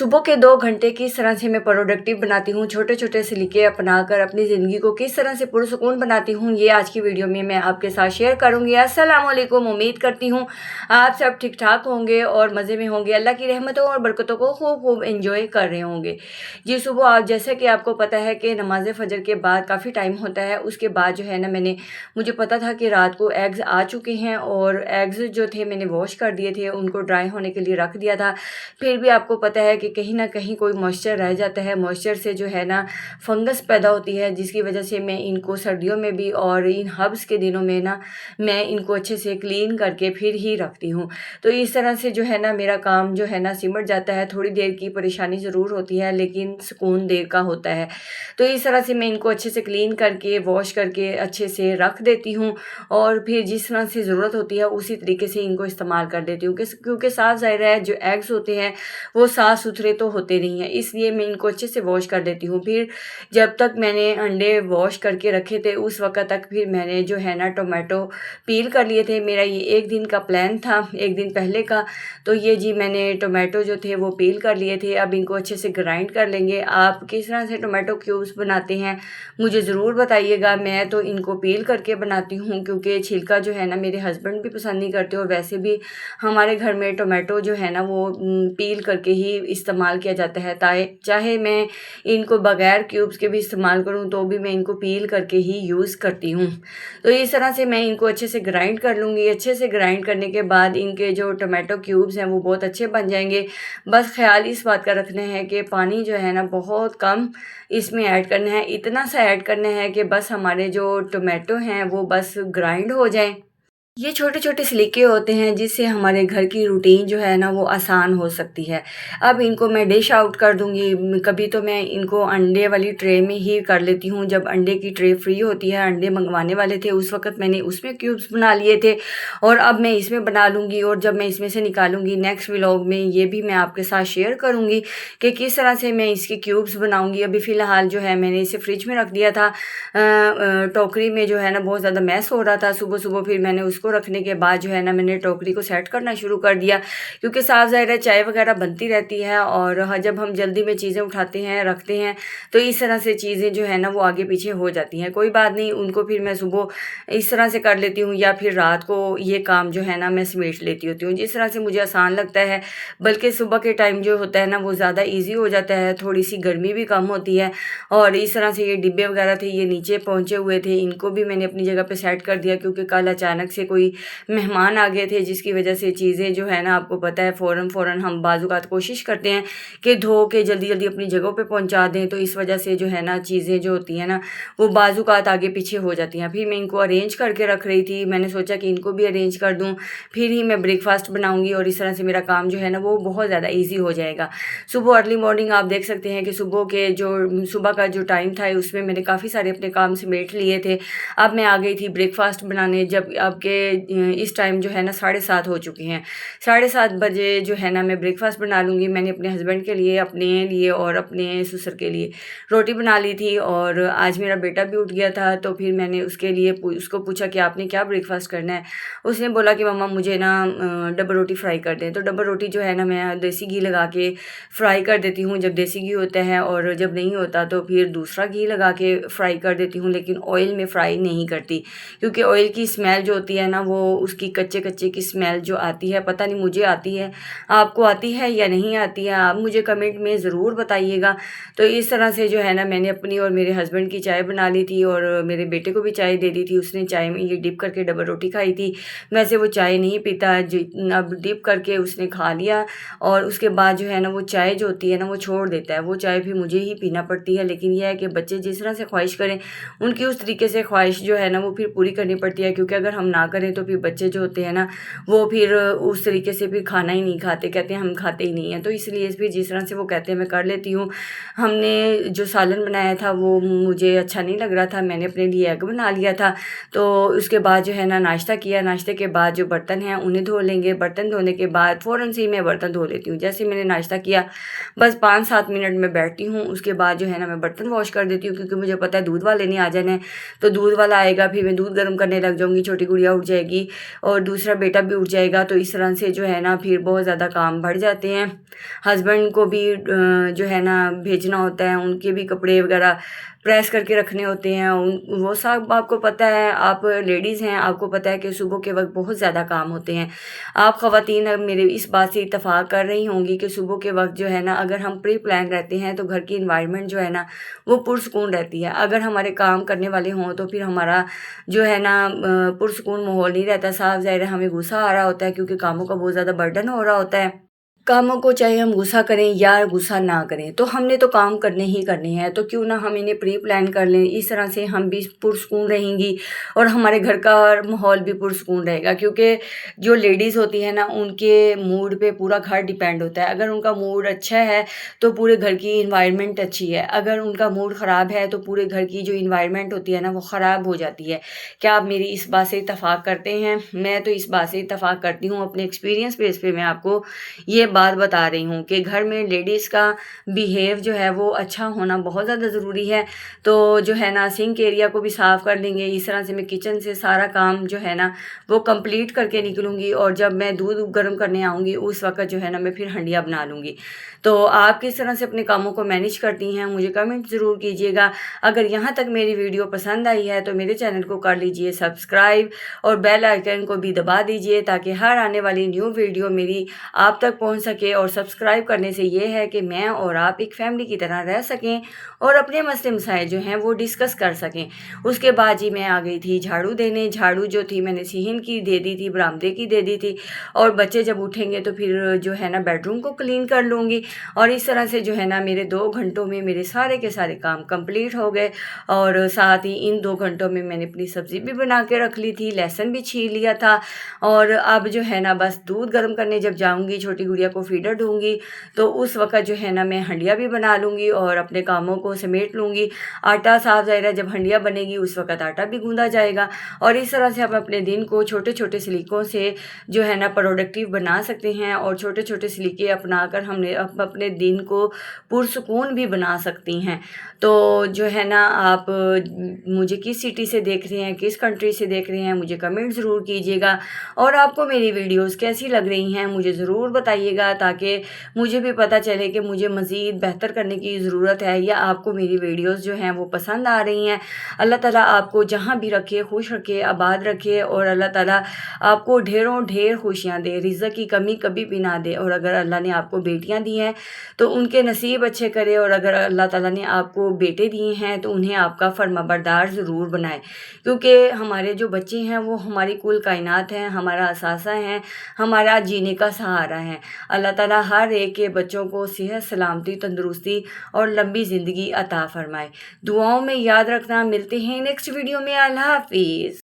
सुबह के 2 घंटे किस तरह से मैं प्रोडक्टिव बनाती हूँ, छोटे-छोटे सलीके अपनाकर अपनी ज़िंदगी को किस तरह से पुरसुकून बनाती हूँ, ये आज की वीडियो में मैं आपके साथ शेयर करूँगी। अस्सलाम वालेकुम, उम्मीद करती हूँ आप सब ठीक-ठाक होंगे और मज़े में होंगे। अल्लाह की रहमतों और बरकतों को खूब-खूब एन्जॉय कर रहे होंगे। जी, सुबह आप जैसा कि आपको पता है कि नमाज़ फ़जर के बाद काफ़ी टाइम होता है, उसके बाद जो है ना मुझे पता था कि रात को एग्स आ चुके हैं और एग्स जो थे मैंने वॉश कर दिए थे, उनको ड्राई होने के लिए रख दिया था। फिर भी आपको पता है कि कहीं न कहीं कोई मॉइस्चर रह जाता है, मॉइस्चर से जो है ना फंगस पैदा होती है, जिसकी वजह से मैं इनको सर्दियों में भी और इन हब्स के दिनों में ना मैं इनको अच्छे से क्लीन करके फिर ही रखती हूँ। तो इस तरह से जो है ना मेरा काम जो है ना सिमट जाता है। थोड़ी देर की परेशानी ज़रूर होती है लेकिन सुकून देर का होता है। तो इस तरह से मैं इनको अच्छे से क्लीन करके वॉश करके अच्छे से रख देती हूँ और फिर जिस तरह से ज़रूरत होती है उसी तरीके से इनको इस्तेमाल कर देती हूँ। क्योंकि साफ़ ज़ाहिर है जो एग्स होते हैं वो साफ़ सुथरे तो होते नहीं हैं, इसलिए मैं इनको अच्छे से वॉश कर देती हूँ। फिर जब तक मैंने अंडे वॉश करके रखे थे उस वक़्त तक फिर मैंने जो है ना टोमेटो पील कर लिए थे। मेरा ये 1 दिन का प्लान था, 1 दिन पहले का। तो ये जी मैंने टोमेटो जो थे वो पील कर लिए थे। अब इनको अच्छे से ग्राइंड कर लेंगे। आप किस तरह से टोमेटो क्यूब्स बनाते हैं मुझे ज़रूर बताइएगा। मैं तो इनको पील करके बनाती हूँ क्योंकि छिलका जो है ना मेरे हस्बैंड भी पसंद नहीं करते और वैसे भी हमारे घर में टोमेटो जो है ना वो पील करके ही इस्तेमाल किया जाता है। चाहे मैं इनको बगैर क्यूब्स के भी इस्तेमाल करूँ तो भी मैं इनको पील करके ही यूज़ करती हूँ। तो इस तरह से मैं इनको अच्छे से ग्राइंड कर लूँगी। अच्छे से ग्राइंड करने के बाद इनके जो टोमेटो क्यूब्स हैं वो बहुत अच्छे बन जाएंगे। बस ख्याल इस बात का रखना है कि पानी जो है ना बहुत कम इसमें ऐड करना है। इतना सा ऐड करना है कि बस हमारे जो टोमेटो हैं वो बस ग्राइंड हो जाएँ। ये छोटे-छोटे सलीके होते हैं जिससे हमारे घर की रूटीन जो है ना वो आसान हो सकती है। अब इनको मैं डिश आउट कर दूँगी। कभी तो मैं इनको अंडे वाली ट्रे में ही कर लेती हूँ। जब अंडे की ट्रे फ्री होती है, अंडे मंगवाने वाले थे उस वक़्त मैंने उसमें क्यूब्स बना लिए थे और अब मैं इसमें बना लूँगी और जब मैं इसमें से निकालूँगी नेक्स्ट व्लॉग में ये भी मैं आपके साथ शेयर करूँगी कि किस तरह से मैं इसके क्यूब्स बनाऊँगी। अभी फ़िलहाल जो है मैंने इसे फ्रिज में रख दिया था। टोकरी में जो है ना बहुत ज़्यादा मैस हो रहा था सुबह-सुबह। फिर मैंने उसको रखने के बाद जो है ना मैंने टोकरी को सेट करना शुरू कर दिया क्योंकि साफ़ ज़ाहिर है चाय वगैरह बनती रहती है और जब हम जल्दी में चीज़ें उठाते हैं रखते हैं तो इस तरह से चीज़ें जो है ना वो आगे पीछे हो जाती हैं। कोई बात नहीं, उनको फिर मैं सुबह इस तरह से कर लेती हूँ या फिर रात को ये काम जो है ना मैं समेट लेती होती हूँ जिस तरह से मुझे आसान लगता है। बल्कि सुबह के टाइम जो होता है ना वो ज़्यादा ईजी हो जाता है, थोड़ी सी गर्मी भी कम होती है। और इस तरह से ये डिब्बे वगैरह थे ये नीचे पहुँचे हुए थे, इनको भी मैंने अपनी जगह पे सेट कर दिया क्योंकि कल अचानक से कोई मेहमान आ गए थे जिसकी वजह से चीज़ें जो है ना आपको पता है फ़ौरन हम बाज़-औक़ात कोशिश करते हैं कि धो के जल्दी-जल्दी अपनी जगहों पे पहुंचा दें। तो इस वजह से जो है ना चीज़ें जो होती हैं ना वो बाज़-औक़ात आगे पीछे हो जाती हैं। फिर मैं इनको अरेंज करके रख रही थी। मैंने सोचा कि इनको भी अरेंज कर दूँ, फिर ही मैं ब्रेकफ़ास्ट बनाऊँगी और इस तरह से मेरा काम जो है ना वो बहुत ज़्यादा ईज़ी हो जाएगा। सुबह अर्ली मॉर्निंग आप देख सकते हैं कि सुबह का जो टाइम था उसमें मैंने काफ़ी सारे अपने काम समेट लिए थे। अब मैं आ गई थी ब्रेकफ़ास्ट बनाने। जब आपके इस टाइम जो है ना 7:30 हो चुके हैं। 7:30 बजे जो है ना मैं ब्रेकफ़ास्ट बना लूँगी। मैंने अपने हस्बैंड के लिए, अपने लिए और अपने ससुर के लिए रोटी बना ली थी और आज मेरा बेटा भी उठ गया था तो फिर मैंने उसके लिए उसको पूछा कि आपने क्या ब्रेकफ़ास्ट करना है? उसने बोला कि मम्मा मुझे ना डबल रोटी फ्राई कर दें। तो डबल रोटी जो है ना मैं देसी घी लगा के फ्राई कर देती हूँ जब देसी घी होता है और जब नहीं होता तो फिर दूसरा घी लगा के फ्राई कर देती हूँ, लेकिन ऑयल में फ्राई नहीं करती क्योंकि ऑयल की स्मेल जो होती है ना वो उसकी कच्चे-कच्चे की स्मेल जो आती है, पता नहीं मुझे आती है, आपको आती है या नहीं आती है? आप मुझे कमेंट में ज़रूर बताइएगा। तो इस तरह से जो है ना मैंने अपनी और मेरे हस्बैंड की चाय बना ली थी और मेरे बेटे को भी चाय दे दी थी। उसने चाय में ये डिप करके डबल रोटी खाई थी। वैसे वो चाय नहीं पीता, अब डिप करके उसने खा लिया और उसके बाद जो है ना वो चाय जो होती है ना वो छोड़ देता है। वो चाय फिर मुझे ही पीना पड़ती है, लेकिन ये है कि बच्चे जिस तरह से ख्वाहिश करें उनकी उस तरीके से ख्वाहिश जो है ना वो फिर पूरी करनी पड़ती है क्योंकि अगर हम ना करें तो फिर बच्चे जो होते हैं ना वो फिर उस तरीके से फिर खाना ही नहीं खाते, कहते हैं हम खाते ही नहीं हैं। तो इसलिए फिर जिस तरह से वो कहते हैं मैं कर लेती हूँ। हमने जो सालन बनाया था वो मुझे अच्छा नहीं लग रहा था, मैंने अपने लिए एग बना लिया था। तो उसके बाद जो है ना नाश्ता किया। नाश्ते के बाद जो बर्तन हैं उन्हें धो लेंगे। बर्तन धोने के बाद फ़ौरन से ही मैं बर्तन धो लेती हूँ। जैसे मैंने नाश्ता किया बस 5-7 मिनट में बैठती हूँ, उसके बाद जो है ना मैं बर्तन वॉश कर देती हूँ क्योंकि मुझे पता है दूध वाले ने आ जाना है। तो दूध वाला आएगा फिर मैं दूध गर्म करने लग जाऊँगी, छोटी गुड़िया उठ जाएगी और दूसरा बेटा भी उठ जाएगा, तो इस तरह से जो है ना फिर बहुत ज़्यादा काम बढ़ जाते हैं। हस्बैंड को भी जो है ना भेजना होता है, उनके भी कपड़े वगैरह प्रेस करके रखने होते हैं। उन वो सब आपको पता है, आप लेडीज़ हैं, आपको पता है कि सुबह के वक्त बहुत ज़्यादा काम होते हैं। आप ख़वातीन अब मेरे इस बात से इत्तफ़ाक़ कर रही होंगी कि सुबह के वक्त जो है ना अगर हम प्री प्लान रहते हैं तो घर की इन्वायरमेंट जो है ना वो पुरसुकून रहती है। अगर हमारे काम करने वाले हों तो फिर हमारा जो है ना पुरसुकून माहौल नहीं रहता। साफ ज़ाहिर है हमें गुस्सा आ रहा होता है क्योंकि कामों का बहुत ज़्यादा बर्डन हो रहा होता है। कामों को चाहे हम गुस्सा करें या गुस्सा ना करें, तो हमने तो काम करने ही करने हैं, तो क्यों ना हम इन्हें प्री प्लान कर लें। इस तरह से हम भी पुरसुकून रहेंगी और हमारे घर का माहौल भी पुरसुकून रहेगा, क्योंकि जो लेडीज़ होती है ना उनके मूड पे पूरा घर डिपेंड होता है। अगर उनका मूड अच्छा है तो पूरे घर की इन्वायरमेंट अच्छी है, अगर उनका मूड ख़राब है तो पूरे घर की जो इन्वायरमेंट होती है ना वो ख़राब हो जाती है। क्या आप मेरी इस बात से इत्तफ़ाक़ करते हैं? मैं तो इस बात से इत्तफ़ाक़ करती हूँ। अपने एक्सपीरियंस बेस पे मैं आपको ये बात बता रही हूँ कि घर में लेडीज़ का बिहेव जो है वो अच्छा होना बहुत ज़्यादा ज़रूरी है। तो जो है ना सिंक एरिया को भी साफ़ कर लेंगे। इस तरह से मैं किचन से सारा काम जो है ना वो कंप्लीट करके निकलूँगी और जब मैं दूध गर्म करने आऊँगी उस वक़्त जो है ना मैं फिर हंडिया बना लूँगी। तो आप किस तरह से अपने कामों को मैनेज करती हैं मुझे कमेंट ज़रूर कीजिएगा। अगर यहाँ तक मेरी वीडियो पसंद आई है तो मेरे चैनल को कर लीजिए सब्सक्राइब और बेल आइकन को भी दबा दीजिए ताकि हर आने वाली न्यू वीडियो मेरी आप तक पहुँच सके। और सब्सक्राइब करने से ये है कि मैं और आप एक फैमिली की तरह रह सकें और अपने मसले मसाइल जो हैं वो डिस्कस कर सकें। उसके बाद जी मैं आ गई थी झाड़ू देने। झाड़ू जो थी मैंने सीहिन की दे दी थी, बरामदे की दे दी थी, और बच्चे जब उठेंगे तो फिर जो है ना बेडरूम को क्लीन कर लूँगी। और इस तरह से जो है ना मेरे 2 घंटों में मेरे सारे के सारे काम कंप्लीट हो गए। और साथ ही इन 2 घंटों में मैंने अपनी सब्ज़ी भी बना के रख ली थी, लहसुन भी छील लिया था। और अब जो है ना बस दूध गर्म करने जब जाऊँगी, छोटी गुड़िया को फीडर दूँगी, तो उस वक़्त जो है ना मैं हंडिया भी बना लूँगी और अपने कामों को समेट लूँगी। आटा साफ ज़ाहिर है जब हंडिया बनेगी उस वक़्त आटा भी गूँधा जाएगा। और इस तरह से हम अपने दिन को छोटे-छोटे सलीकों से जो है ना प्रोडक्टिव बना सकते हैं और छोटे-छोटे सलीके अपनाकर हमने अपने दिन को पुरसुकून भी बना सकती हैं। तो जो है ना आप मुझे किस सिटी से देख रहे हैं, किस कंट्री से देख रहे हैं, मुझे कमेंट ज़रूर कीजिएगा। और आपको मेरी वीडियोज़ कैसी लग रही हैं मुझे ज़रूर बताइएगा ताकि मुझे भी पता चले कि मुझे मज़ीद बेहतर करने की ज़रूरत है या आपको मेरी वीडियोज़ जो हैं वो पसंद आ रही हैं। अल्लाह ताला आपको जहाँ भी रखे खुश रखे, आबाद रखे, और अल्लाह ताला आपको ढेरों ढेर खुशियाँ दे, रिज़्क़ की कमी कभी भी ना दे। और अगर अल्लाह ने आपको बेटियाँ दी हैं तो उनके नसीब अच्छे करे, और अगर अल्लाह ताला ने आपको बेटे दिए हैं तो उन्हें आपका फर्माबरदार ज़रूर बनाए, क्योंकि हमारे जो बच्चे हैं वो हमारी कुल कायनात हैं, हमारा असासा हैं, हमारा जीने का सहारा हैं। अल्लाह ताला हर एक के बच्चों को सेहत, सलामती, तंदुरुस्ती और लंबी ज़िंदगी अता फ़रमाए। दुआओं में याद रखना। मिलते हैं नेक्स्ट वीडियो में। अल्लाह हाफ़िज़।